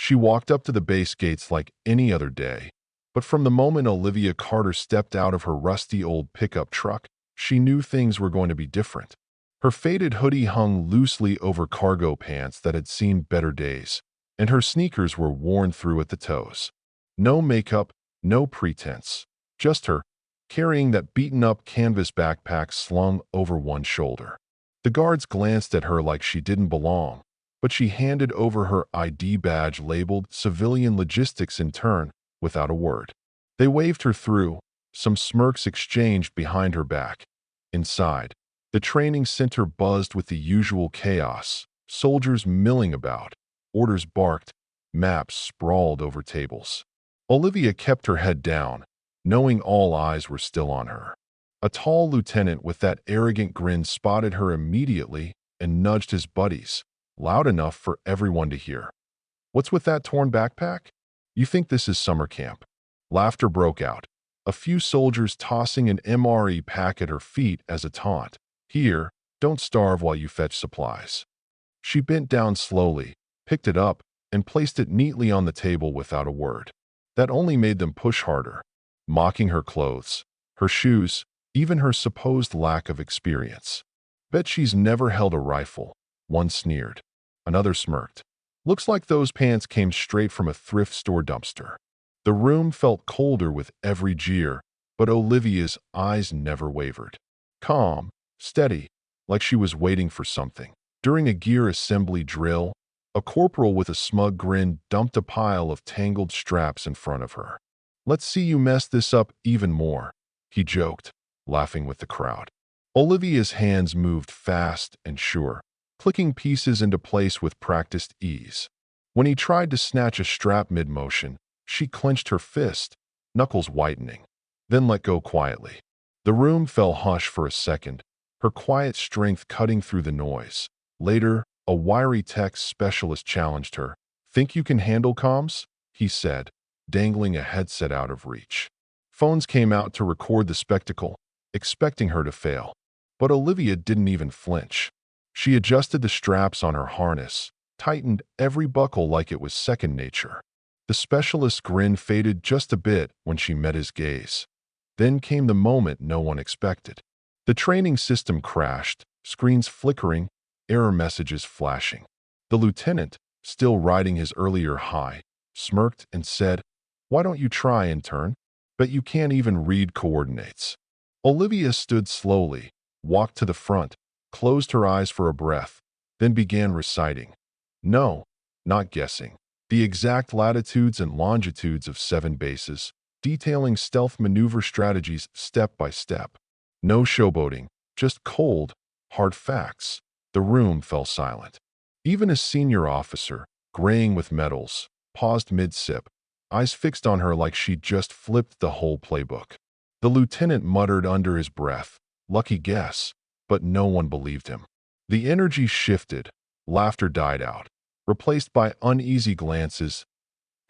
She walked up to the base gates like any other day, but from the moment Olivia Carter stepped out of her rusty old pickup truck, she knew things were going to be different. Her faded hoodie hung loosely over cargo pants that had seen better days, and her sneakers were worn through at the toes. No makeup, no pretense, just her, carrying that beaten-up canvas backpack slung over one shoulder. The guards glanced at her like she didn't belong, but she handed over her ID badge labeled Civilian Logistics Intern without a word. They waved her through, some smirks exchanged behind her back. Inside, the training center buzzed with the usual chaos, soldiers milling about, orders barked, maps sprawled over tables. Olivia kept her head down, knowing all eyes were still on her. A tall lieutenant with that arrogant grin spotted her immediately and nudged his buddies, loud enough for everyone to hear. "What's with that torn backpack? You think this is summer camp?" Laughter broke out, a few soldiers tossing an MRE pack at her feet as a taunt. "Here, don't starve while you fetch supplies." She bent down slowly, picked it up, and placed it neatly on the table without a word. That only made them push harder, mocking her clothes, her shoes, even her supposed lack of experience. "Bet she's never held a rifle," one sneered. Another smirked. "Looks like those pants came straight from a thrift store dumpster." The room felt colder with every jeer, but Olivia's eyes never wavered. Calm, steady, like she was waiting for something. During a gear assembly drill, a corporal with a smug grin dumped a pile of tangled straps in front of her. "Let's see you mess this up even more," he joked, laughing with the crowd. Olivia's hands moved fast and sure, clicking pieces into place with practiced ease. When he tried to snatch a strap mid-motion, she clenched her fist, knuckles whitening, then let go quietly. The room fell hush for a second, her quiet strength cutting through the noise. Later, a wiry tech specialist challenged her. "Think you can handle comms?" he said, dangling a headset out of reach. Phones came out to record the spectacle, expecting her to fail. But Olivia didn't even flinch. She adjusted the straps on her harness, tightened every buckle like it was second nature. The specialist's grin faded just a bit when she met his gaze. Then came the moment no one expected. The training system crashed, screens flickering, error messages flashing. The lieutenant, still riding his earlier high, smirked and said, "Why don't you try, intern? Bet you can't even read coordinates." Olivia stood slowly, walked to the front, closed her eyes for a breath, then began reciting. No, not guessing. The exact latitudes and longitudes of 7 bases, detailing stealth maneuver strategies step by step. No showboating, just cold, hard facts. The room fell silent. Even a senior officer, graying with medals, paused mid-sip, eyes fixed on her like she'd just flipped the whole playbook. The lieutenant muttered under his breath, "Lucky guess," but no one believed him. The energy shifted, laughter died out, replaced by uneasy glances.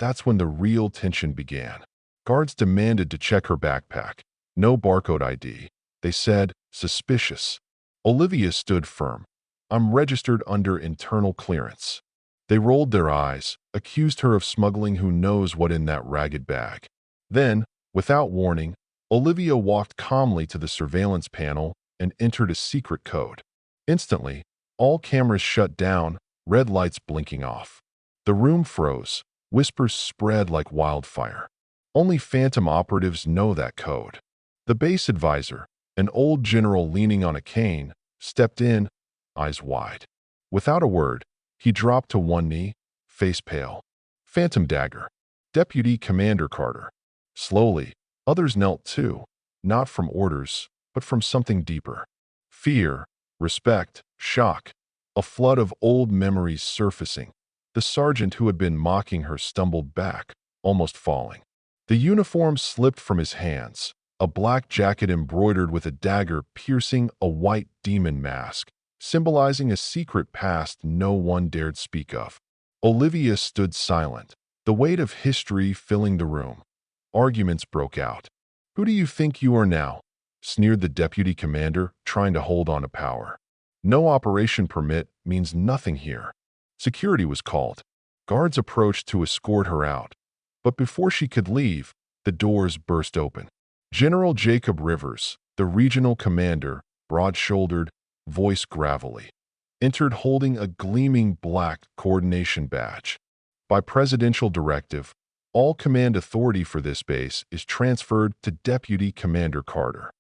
That's when the real tension began. Guards demanded to check her backpack. No barcode ID. They said, "Suspicious." Olivia stood firm. "I'm registered under internal clearance." They rolled their eyes, accused her of smuggling who knows what in that ragged bag. Then, without warning, Olivia walked calmly to the surveillance panel and entered a secret code. Instantly, all cameras shut down, red lights blinking off. The room froze, whispers spread like wildfire. Only phantom operatives know that code. The base advisor, an old general leaning on a cane, stepped in, eyes wide. Without a word, he dropped to one knee, face pale. "Phantom dagger. Deputy Commander Carter." Slowly, others knelt too, not from orders, but from something deeper. Fear, respect, shock, a flood of old memories surfacing. The sergeant who had been mocking her stumbled back, almost falling. The uniform slipped from his hands, a black jacket embroidered with a dagger piercing a white demon mask, symbolizing a secret past no one dared speak of. Olivia stood silent, the weight of history filling the room. Arguments broke out. "Who do you think you are now?" sneered the deputy commander, trying to hold on to power. "No operation permit means nothing here." Security was called. Guards approached to escort her out. But before she could leave, the doors burst open. General Jacob Rivers, the regional commander, broad-shouldered, voice gravelly, entered holding a gleaming black coordination badge. By presidential directive, all command authority for this base is transferred to Deputy Commander Carter.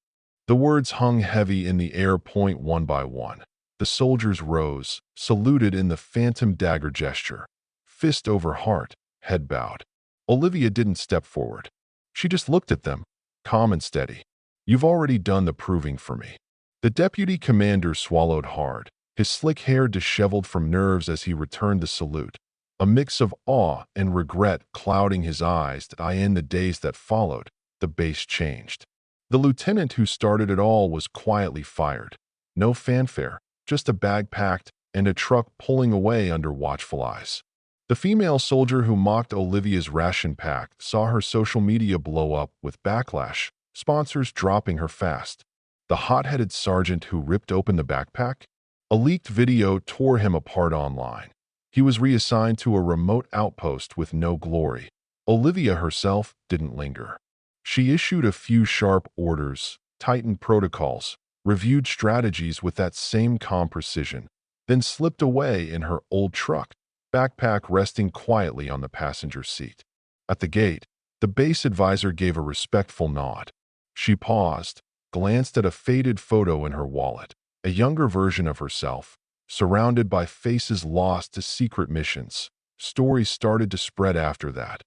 The words hung heavy in the air. One by one, the soldiers rose, saluted in the phantom dagger gesture, fist over heart, head bowed. Olivia didn't step forward. She just looked at them, calm and steady. "You've already done the proving for me." The deputy commander swallowed hard, his slick hair disheveled from nerves as he returned the salute, a mix of awe and regret clouding his eyes. In the days that followed, the base changed. The lieutenant who started it all was quietly fired. No fanfare, just a bag packed and a truck pulling away under watchful eyes. The female soldier who mocked Olivia's ration pack saw her social media blow up with backlash, sponsors dropping her fast. The hot-headed sergeant who ripped open the backpack? A leaked video tore him apart online. He was reassigned to a remote outpost with no glory. Olivia herself didn't linger. She issued a few sharp orders, tightened protocols, reviewed strategies with that same calm precision, then slipped away in her old truck, backpack resting quietly on the passenger seat. At the gate, the base advisor gave a respectful nod. She paused, glanced at a faded photo in her wallet, a younger version of herself, surrounded by faces lost to secret missions. Stories started to spread after that.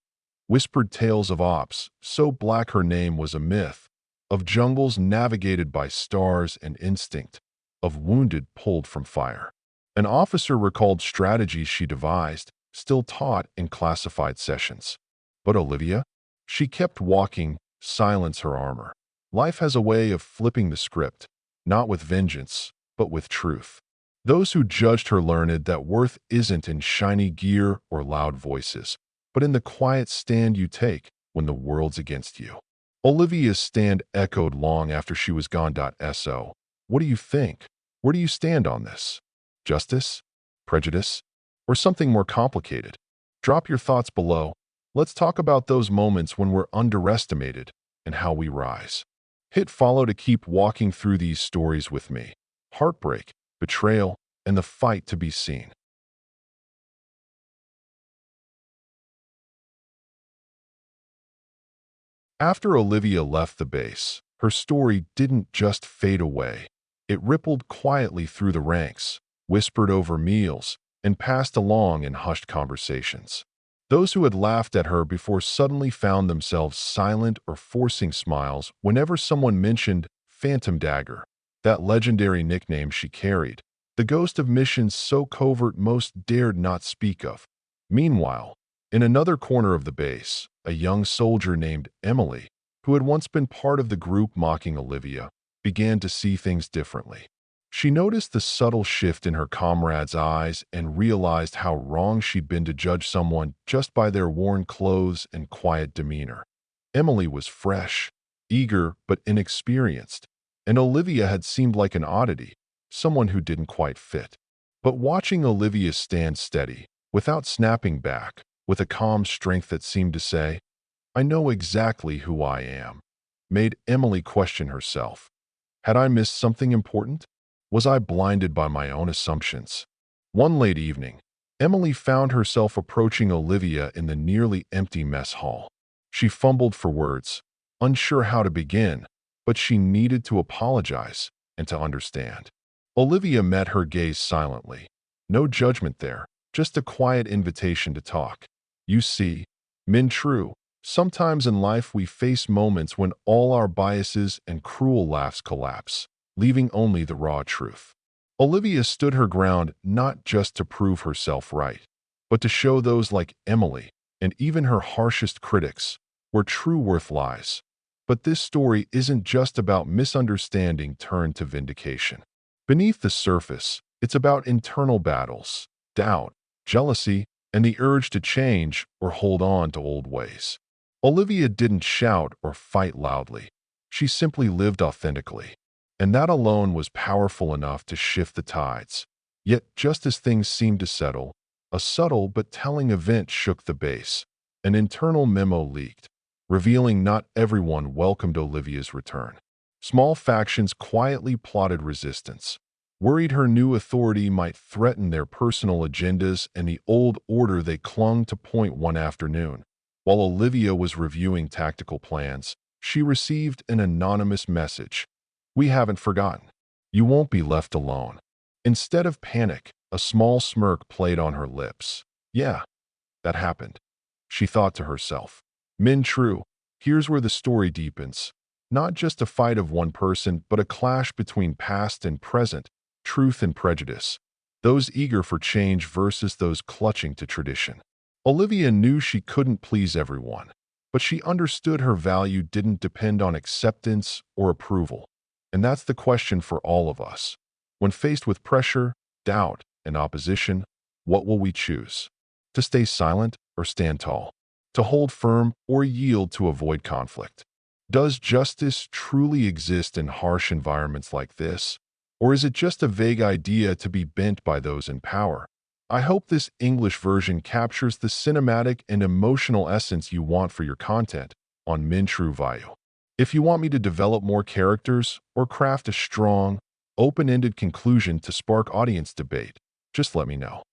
Whispered tales of ops, so black her name was a myth, of jungles navigated by stars and instinct, of wounded pulled from fire. An officer recalled strategies she devised, still taught in classified sessions. But Olivia? She kept walking, silence her armor. Life has a way of flipping the script, not with vengeance, but with truth. Those who judged her learned that worth isn't in shiny gear or loud voices, but in the quiet stand you take when the world's against you. Olivia's stand echoed long after she was gone. So, what do you think? Where do you stand on this? Justice? Prejudice? Or something more complicated? Drop your thoughts below. Let's talk about those moments when we're underestimated and how we rise. Hit follow to keep walking through these stories with me. Heartbreak, betrayal, and the fight to be seen. After Olivia left the base, her story didn't just fade away. It rippled quietly through the ranks, whispered over meals, and passed along in hushed conversations. Those who had laughed at her before suddenly found themselves silent or forcing smiles whenever someone mentioned Phantom Dagger, that legendary nickname she carried, the ghost of missions so covert most dared not speak of. Meanwhile, in another corner of the base, a young soldier named Emily, who had once been part of the group mocking Olivia, began to see things differently. She noticed the subtle shift in her comrades' eyes and realized how wrong she'd been to judge someone just by their worn clothes and quiet demeanor. Emily was fresh, eager but inexperienced, and Olivia had seemed like an oddity, someone who didn't quite fit. But watching Olivia stand steady, without snapping back, with a calm strength that seemed to say, "I know exactly who I am," made Emily question herself. Had I missed something important? Was I blinded by my own assumptions? One late evening, Emily found herself approaching Olivia in the nearly empty mess hall. She fumbled for words, unsure how to begin, but she needed to apologize and to understand. Olivia met her gaze silently. No judgment there, just a quiet invitation to talk. You see, Min True, sometimes in life we face moments when all our biases and cruel laughs collapse, leaving only the raw truth. Olivia stood her ground not just to prove herself right, but to show those like Emily, and even her harshest critics, where true worth lies. But this story isn't just about misunderstanding turned to vindication. Beneath the surface, it's about internal battles, doubt, jealousy, and the urge to change or hold on to old ways. Olivia didn't shout or fight loudly. She simply lived authentically. And that alone was powerful enough to shift the tides. Yet, just as things seemed to settle, A subtle but telling event shook the base. An internal memo leaked, revealing not everyone welcomed Olivia's return. Small factions quietly plotted resistance, worried her new authority might threaten their personal agendas and the old order they clung to. One afternoon, while Olivia was reviewing tactical plans, she received an anonymous message. "We haven't forgotten. You won't be left alone." Instead of panic, a small smirk played on her lips. "Yeah, that happened," she thought to herself. Min True, here's where the story deepens. Not just a fight of one person, but a clash between past and present, truth and prejudice, those eager for change versus those clutching to tradition. Olivia knew she couldn't please everyone, but she understood her value didn't depend on acceptance or approval. And that's the question for all of us. When faced with pressure, doubt, and opposition, what will we choose? To stay silent or stand tall? To hold firm or yield to avoid conflict? Does justice truly exist in harsh environments like this? Or is it just a vague idea to be bent by those in power? I hope this English version captures the cinematic and emotional essence you want for your content on Mintrue Vayu. If you want me to develop more characters or craft a strong, open-ended conclusion to spark audience debate, just let me know.